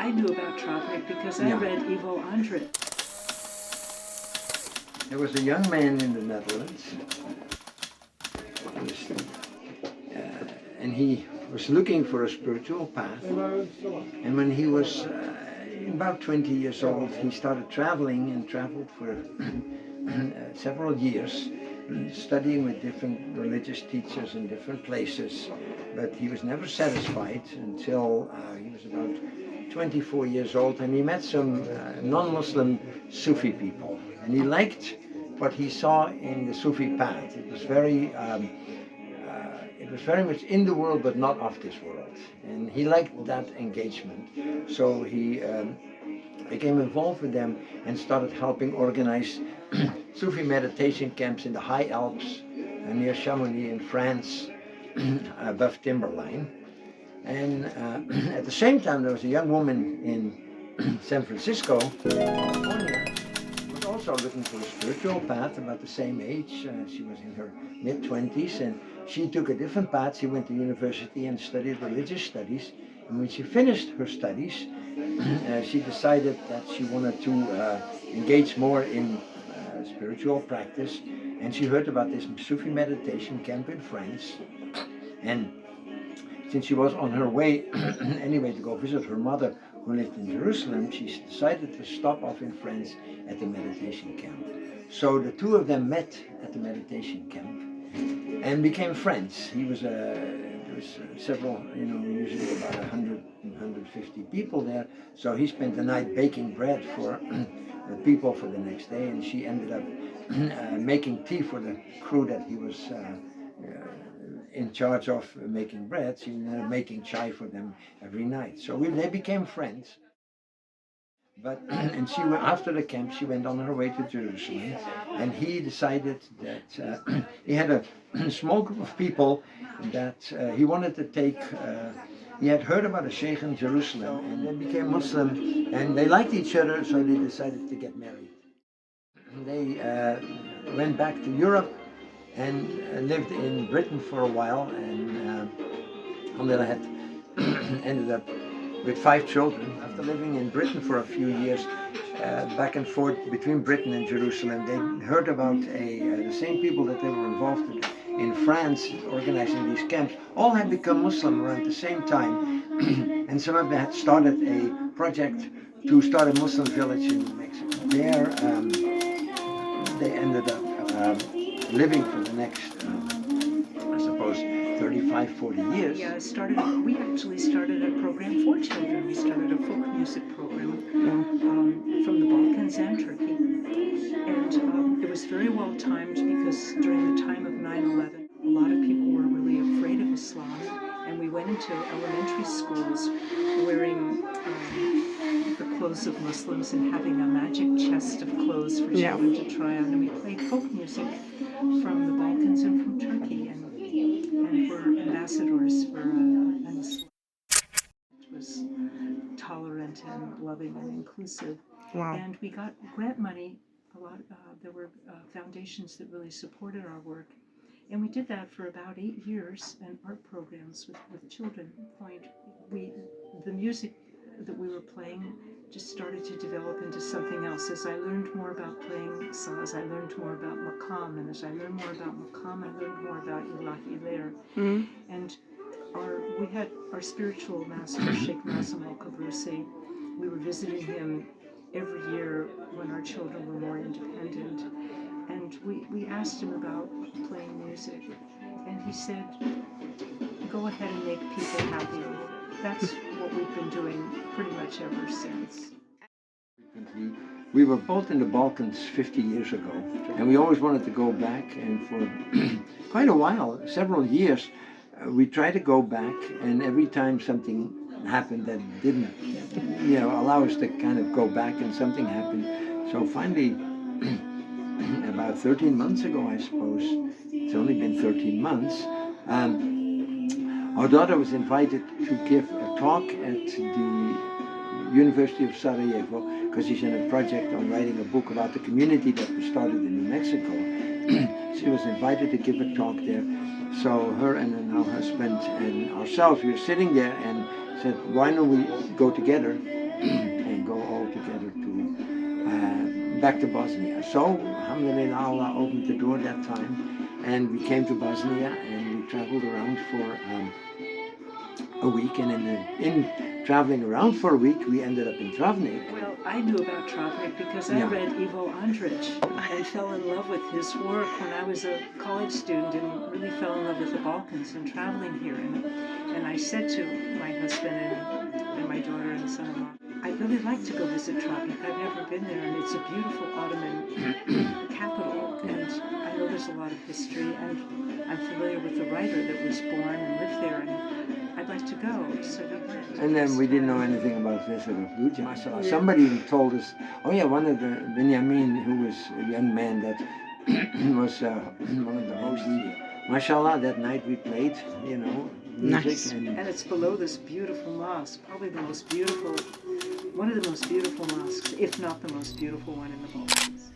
I knew about Travnik because I read Ivo Andrić. There was a young man in the Netherlands, and he was looking for a spiritual path. And when he was about 20 years old, he started traveling and traveled for several years, studying with different religious teachers in different places. But he was never satisfied until he was about 24 years old, and he met some non-Muslim Sufi people, and he liked what he saw in the Sufi path. It was very much in the world, but not of this world, and he liked that engagement. So he became involved with them and started helping organize Sufi meditation camps in the High Alps near Chamonix in France, above Timberline. And at the same time, there was a young woman in San Francisco, California, who was also looking for a spiritual path, about the same age. She was in her mid-20s, and she took a different path. She went to university and studied religious studies. And when she finished her studies, she decided that she wanted to engage more in spiritual practice. And she heard about this Sufi meditation camp in France. And since she was on her way anyway to go visit her mother who lived in Jerusalem, she decided to stop off in France at the meditation camp. So the two of them met at the meditation camp and became friends. There was several, usually about 100, 150 people there. So he spent the night baking bread for the people for the next day, and she ended up making tea for the crew that he was in charge of making bread. She ended up making chai for them every night. So they became friends. But and she went, after the camp, she went on her way to Jerusalem, and he decided that he had a small group of people that he wanted to take. He had heard about a sheikh in Jerusalem, and they became Muslim, and they liked each other, so they decided to get married. They went back to Europe and lived in Britain for a while, and Alhamdulillah had ended up with 5 children. After living in Britain for a few years, back and forth between Britain and Jerusalem, they heard about the same people that they were involved in France, organizing these camps, all had become Muslim around the same time. And some of them had started a project to start a Muslim village in Mexico. There, they ended up living for the next, I suppose, 35, 40 years. Yeah, we actually started a program for children. We started a folk music program from the Balkans and Turkey. And it was very well timed because during the time of 9/11, a lot of people were really afraid of Islam. And we went into elementary schools wearing the clothes of Muslims and having a magic chest of clothes for children to try on. And we played folk music from the Balkans and from Turkey. And we're ambassadors for an Islam that was tolerant and loving and inclusive. Wow. And we got grant money. There were foundations that really supported our work. And we did that for about 8 years, and art programs with children. The music that we were playing just started to develop into something else. As I learned more about playing saz, I learned more about maqam, and as I learned more about maqam, I learned more about ilahi lair. And we had our spiritual master, Sheikh Nazim Al-Kabrusi. We were visiting him every year when our children were more independent. And we asked him about playing music, and he said, go ahead and make people happy. That's what we've been doing pretty much ever since. We were both in the Balkans 50 years ago, and we always wanted to go back, and for quite a while, several years, we tried to go back, and every time something happened that didn't allow us to kind of go back, and something happened. So finally, about 13 months ago, I suppose, it's only been 13 months, our daughter was invited to give a talk at the University of Sarajevo, because she's in a project on writing a book about the community that was started in New Mexico. She was invited to give a talk there. So her and her husband and ourselves, we were sitting there and said, why don't we go together together to back to Bosnia. So, alhamdulillah, Allah opened the door that time, and we came to Bosnia, and we traveled around for a week, and in traveling around for a week, we ended up in Travnik. Well, I knew about Travnik because I Yeah. read Ivo Andrić and fell in love with his work when I was a college student, and really fell in love with the Balkans and traveling here. And I said to my husband and my daughter and son-in-law, I'd really like to go visit Travnik. I've never been there, and it's a beautiful Ottoman capital, and I know there's a lot of history, and I'm familiar with the writer that was born and lived there, and I'd like to go. So we went. And then we didn't know anything about Veser of Luja. Yeah. Somebody told us, oh yeah, one of the Benjamin, who was a young man that was one of the hosts. Mashallah, that night we played, music. Nice. And it's below this beautiful mosque, probably the most beautiful, one of the most beautiful mosques, if not the most beautiful one in the Balkans.